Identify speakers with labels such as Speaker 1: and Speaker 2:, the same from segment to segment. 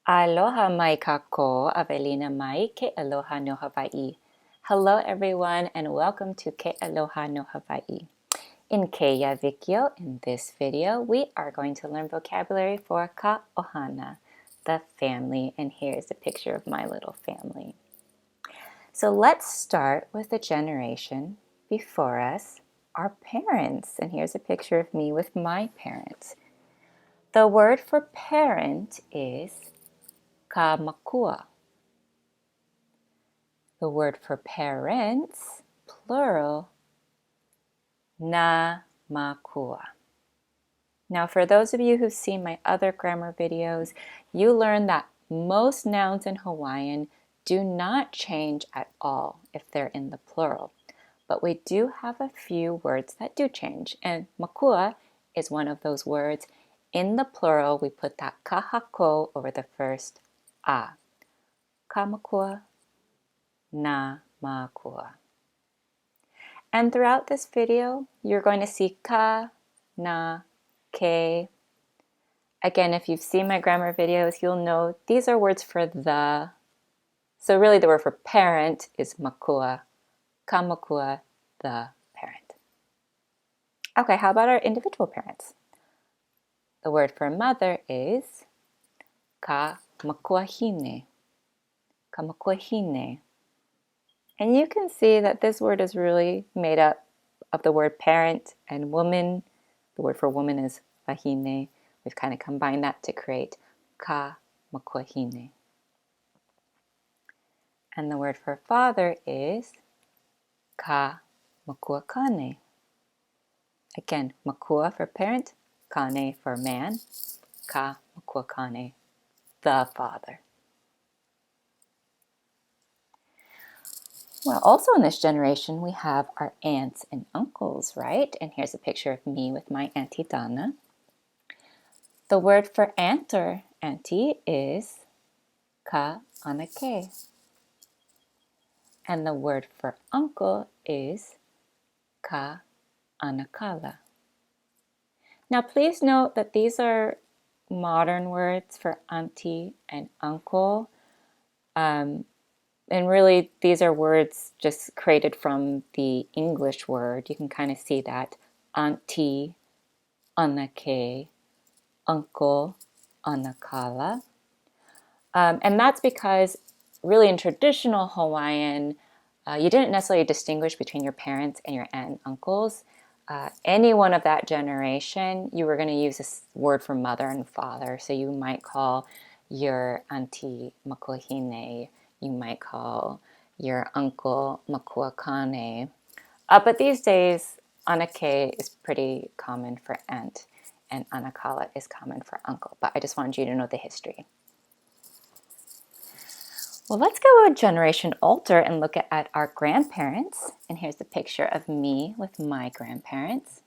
Speaker 1: Aloha mai kako, Avelina mai ke aloha no Hawaii. Hello everyone and welcome to Ke Aloha no Hawaii. In Keia Vikio, in this video, we are going to learn vocabulary for ka ohana, the family, and here's a picture of my little family. So let's start with the generation before us, our parents, and here's a picture of me with my parents. The word for parent is ka makua. The word for parents, plural, na makua. Now, for those of you who've seen my other grammar videos, you learned that most nouns in Hawaiian do not change at all if they're in the plural. But we do have a few words that do change, and makua is one of those words. In the plural, we put that kahako over the first a. Ka makua, na makua. And throughout this video, you're going to see ka, na, ke. Again, if you've seen my grammar videos, you'll know these are words for the. So really the word for parent is makua, ka makua, the parent. Okay, how about our individual parents? The word for mother is ka makua hine, ka makua hine. And you can see that this word is really made up of the word parent and woman. The word for woman is wahine. We've kind of combined that to create ka makua hine. And the word for father is ka makua kane. Again, makua for parent, kane for man, ka makua kane, the father. Well, also in this generation, we have our aunts and uncles, right? And here's a picture of me with my Auntie Donna. The word for aunt or auntie is ka anake. And the word for uncle is ka anakala. Now, please note that these are modern words for auntie and uncle. And really, these are words just created from the English word. You can kind of see that. Auntie, anake, uncle, anakala. And that's because really in traditional Hawaiian, you didn't necessarily distinguish between your parents and your aunt and uncles. Anyone of that generation, you were going to use this word for mother and father. So you might call your auntie makuahine, you might call your uncle makuakane. But these days, anake is pretty common for aunt, and anakala is common for uncle. But I just wanted you to know the history. Well, let's go a generation older and look at our grandparents. And here's a picture of me with my grandparents.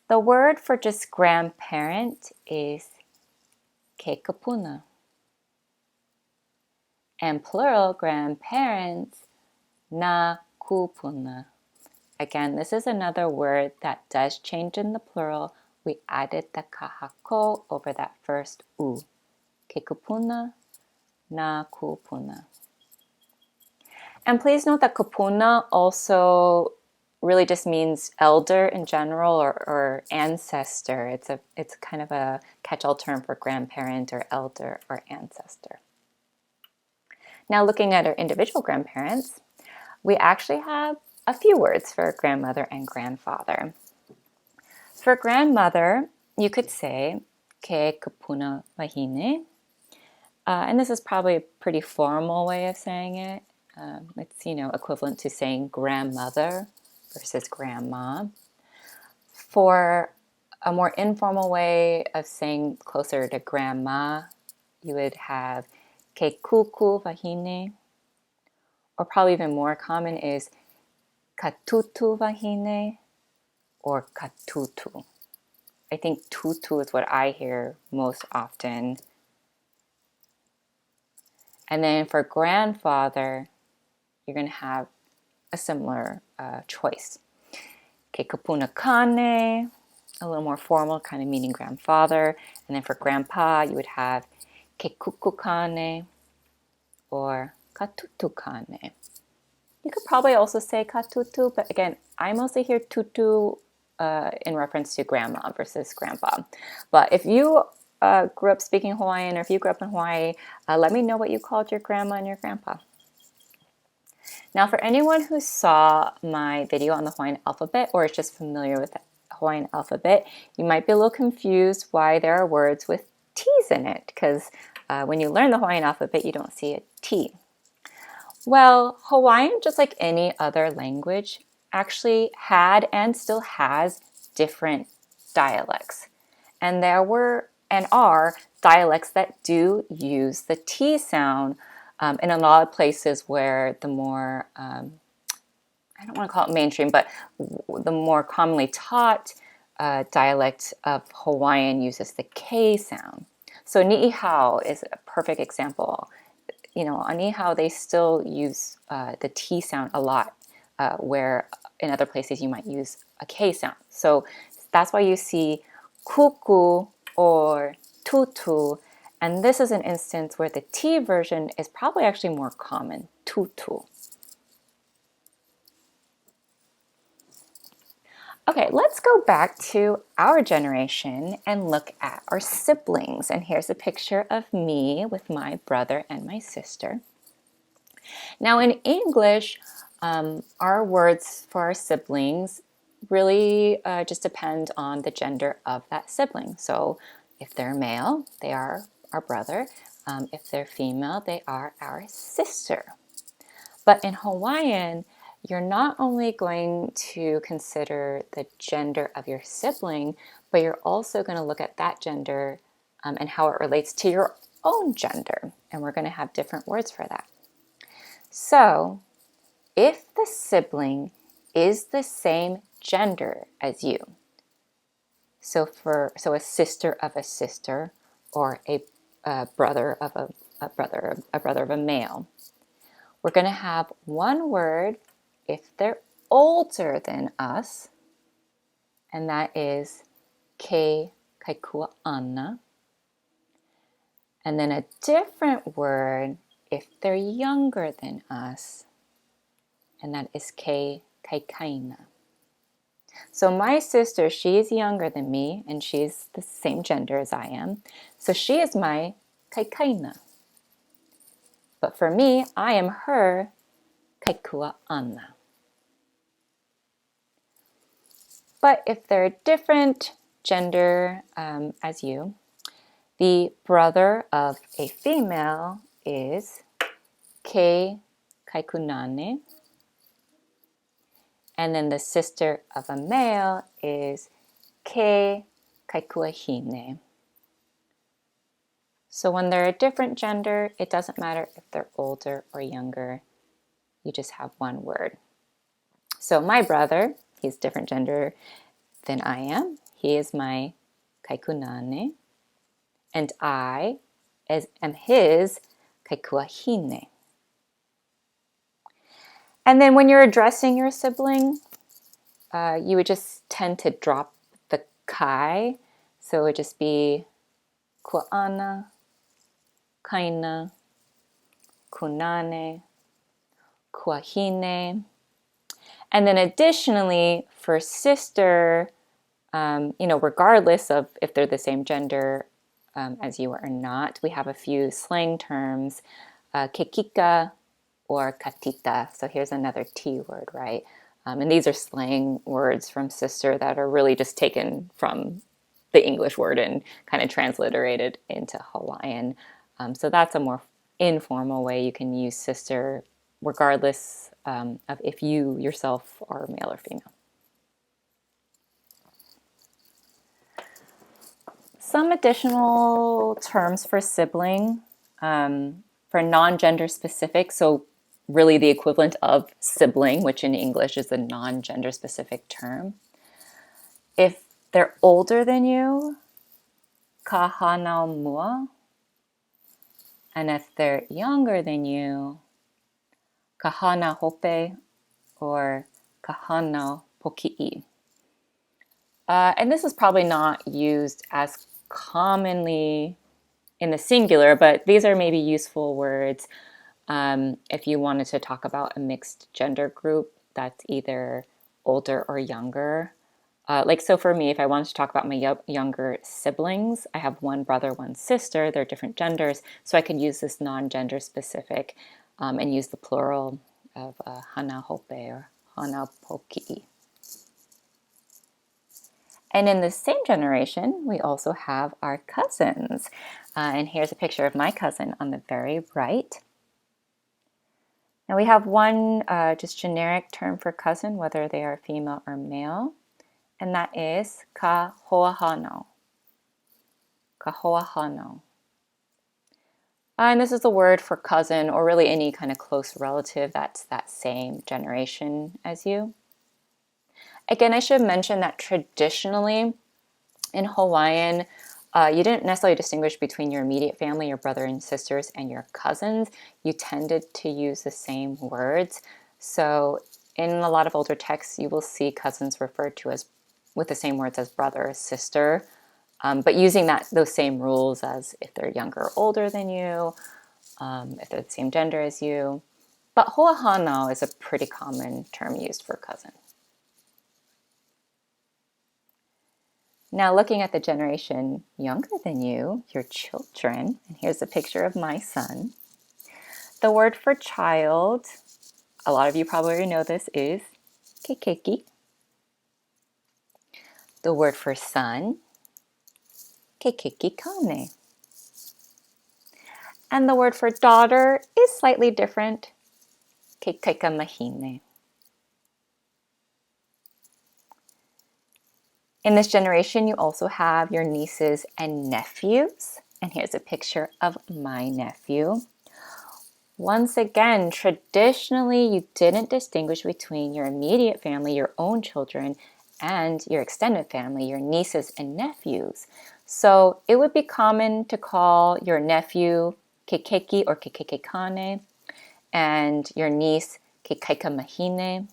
Speaker 1: The word for just grandparent is ke kapuna. And plural grandparents, na kupuna. Again, this is another word that does change in the plural. We added the kahako over that first u. Ke kapuna, na kupuna. And please note that kupuna also really just means elder in general or ancestor. It's kind of a catch-all term for grandparent or elder or ancestor. Now looking at our individual grandparents, we actually have a few words for grandmother and grandfather. For grandmother, you could say ke kapuna wahine. And this is probably a pretty formal way of saying it. It's, equivalent to saying grandmother versus grandma. For a more informal way of saying closer to grandma, you would have ke kuku wahine. Or probably even more common is katutu wahine or katutu. I think tutu is what I hear most often. And then for grandfather, you're going to have a similar choice. Ke kapuna kane, a little more formal, kind of meaning grandfather. And then for grandpa, you would have ke kukukane or katutukane. You could probably also say katutu, but again, I mostly hear tutu in reference to grandma versus grandpa. But if you grew up speaking Hawaiian, or if you grew up in Hawaii, let me know what you called your grandma and your grandpa. Now, for anyone who saw my video on the Hawaiian alphabet or is just familiar with the Hawaiian alphabet, you might be a little confused why there are words with T's in it, because when you learn the Hawaiian alphabet, you don't see a T. Well, Hawaiian, just like any other language, actually had and still has different dialects. And there were and are dialects that do use the T sound in a lot of places where the more, I don't want to call it mainstream, but the more commonly taught dialect of Hawaiian uses the K sound. So ni hao is a perfect example. You know, on ni hao, they still use the T sound a lot, where in other places you might use a K sound. So that's why you see kuku or tutu. And this is an instance where the T version is probably actually more common, tutu. Okay, let's go back to our generation and look at our siblings. And here's a picture of me with my brother and my sister. Now in English, our words for our siblings really just depend on the gender of that sibling. So if they're male, they are our brother. If they're female, they are our sister. But in Hawaiian, you're not only going to consider the gender of your sibling, but you're also going to look at that gender and how it relates to your own gender. And we're going to have different words for that. So if the sibling is the same gender as you, so a sister of a sister, or a brother of a brother of a male, we're going to have one word if they're older than us, and that is ke kaikuaana. And then a different word if they're younger than us, and that is ke kaikaina. So my sister, she is younger than me, and she's the same gender as I am. So she is my kaikaina. But for me, I am her kaikuaana. But if they're a different gender as you, the brother of a female is ke kaikunane. And then the sister of a male is ke kaikuahine. So when they're a different gender, it doesn't matter if they're older or younger. You just have one word. So my brother, he's different gender than I am. He is my kaikunane. And I am his kaikuahine. And then when you're addressing your sibling, you would just tend to drop the kai. So it would just be kuaana, kaina, kunane, kuahine. And then additionally, for sister, regardless of if they're the same gender as you or not, we have a few slang terms, kekika or katita. So here's another T word, right? And these are slang words from sister that are really just taken from the English word and kind of transliterated into Hawaiian. So that's a more informal way you can use sister regardless of if you yourself are male or female. Some additional terms for sibling, for non-gender specific, so really the equivalent of sibling, which in English is a non-gender specific term. If they're older than you, kahanao mua. And if they're younger than you, kahana hope or kahana poki'i. And this is probably not used as commonly in the singular, but these are maybe useful words if you wanted to talk about a mixed gender group that's either older or younger. So for me, if I wanted to talk about my younger siblings, I have one brother, one sister. They're different genders, so I could use this non-gender specific and use the plural of hana hope or hana poki. And in the same generation, we also have our cousins. And here's a picture of my cousin on the very right. Now we have one just generic term for cousin, whether they are female or male, and that is ka hoahano. Ka hoahano. And this is the word for cousin, or really any kind of close relative that's that same generation as you. Again, I should mention that traditionally in Hawaiian, you didn't necessarily distinguish between your immediate family, your brother and sisters, and your cousins. You tended to use the same words. So in a lot of older texts, you will see cousins referred to as with the same words as brother or sister, but using those same rules as if they're younger or older than you, if they're the same gender as you. But hoahano is a pretty common term used for cousin. Now looking at the generation younger than you, your children, and here's a picture of my son. The word for child, a lot of you probably already know this, is keikeki. The word for son, keikeki kane. And the word for daughter is slightly different, keikaika mahine. In this generation, you also have your nieces and nephews. And here's a picture of my nephew. Once again, traditionally, you didn't distinguish between your immediate family, your own children, and your extended family, your nieces and nephews. So it would be common to call your nephew keikeki or keikeke kane, and your niece keikaika mahine.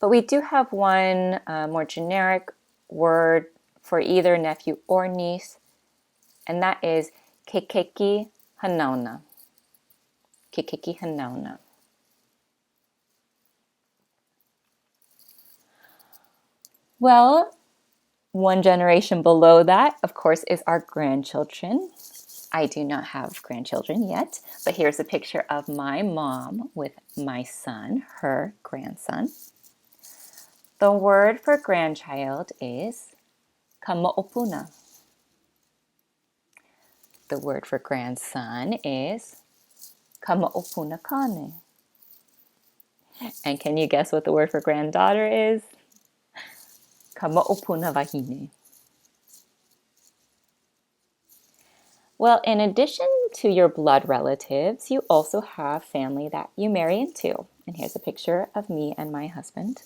Speaker 1: But we do have one more generic word for either nephew or niece, and that is keikeki hanauna. Keikeki hanauna. Well, one generation below that, of course, is our grandchildren. I do not have grandchildren yet, but here's a picture of my mom with my son, her grandson. The word for grandchild is kamaopuna. The word for grandson is kamaopuna kane. And can you guess what the word for granddaughter is? Kamaopuna wahine. Well, in addition to your blood relatives, you also have family that you marry into. And here's a picture of me and my husband.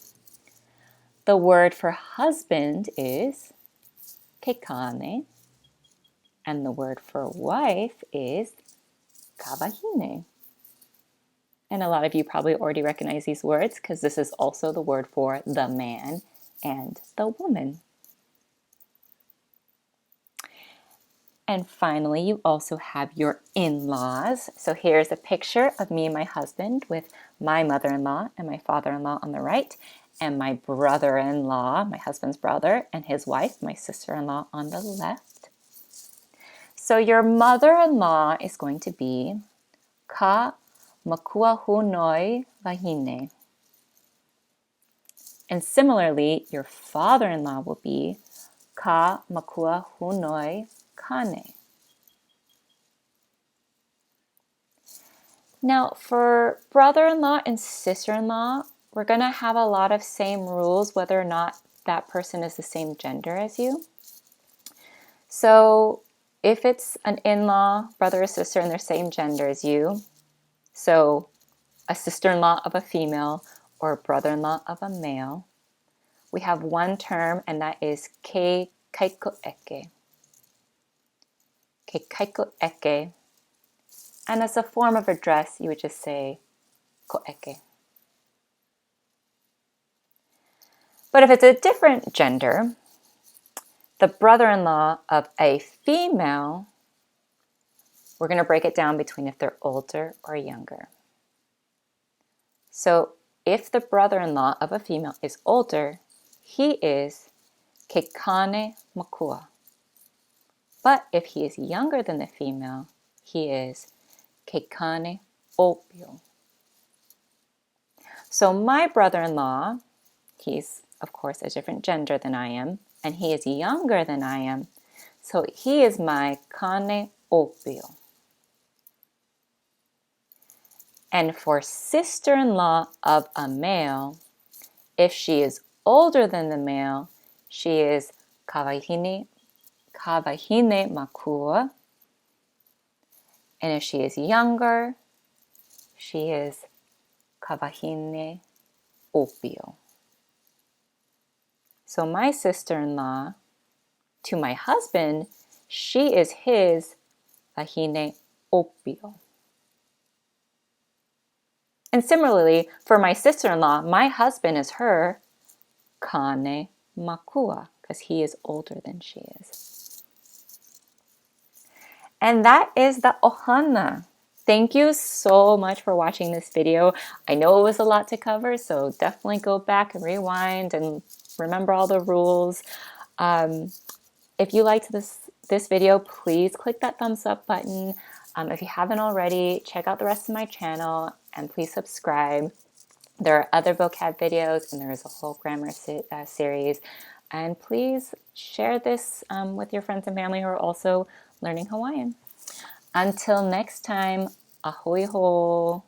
Speaker 1: The word for husband is kekane, and the word for wife is kawahine. And a lot of you probably already recognize these words because this is also the word for the man and the woman. And finally, you also have your in-laws. So here's a picture of me and my husband with my mother-in-law and my father-in-law on the right, and my brother-in-law, my husband's brother, and his wife, my sister-in-law, on the left. So your mother-in-law is going to be ka makua hunoi wahine. And similarly, your father-in-law will be ka makua hunoi kane. Now, for brother-in-law and sister-in-law, we're going to have a lot of same rules whether or not that person is the same gender as you. So if it's an in-law, brother or sister, and they're same gender as you, so a sister-in-law of a female or a brother-in-law of a male, we have one term, and that is ke kaiko eke. Ke kaiko eke. And as a form of address, you would just say ko eke. But if it's a different gender, the brother-in-law of a female We're going to break it down between if they're older or younger. So if the brother-in-law of a female is older, he is kekane makua. But if he is younger than the female, he is kekane opio. So my brother-in-law, he's of course a different gender than I am, and he is younger than I am, so he is my kane opio. And for sister-in-law of a male, if she is older than the male, she is kawahine makua. And if she is younger, she is kawahine opio. So my sister-in-law, to my husband, she is his wahine opio. And similarly, for my sister-in-law, my husband is her kane makua, because he is older than she is. And that is the ohana. Thank you so much for watching this video. I know it was a lot to cover, so definitely go back and rewind and remember all the rules. If you liked this video, please click that thumbs up button. If you haven't already, check out the rest of my channel and please subscribe. There are other vocab videos and there is a whole grammar series. And please share this with your friends and family who are also learning Hawaiian. Until next time, ahoy ho!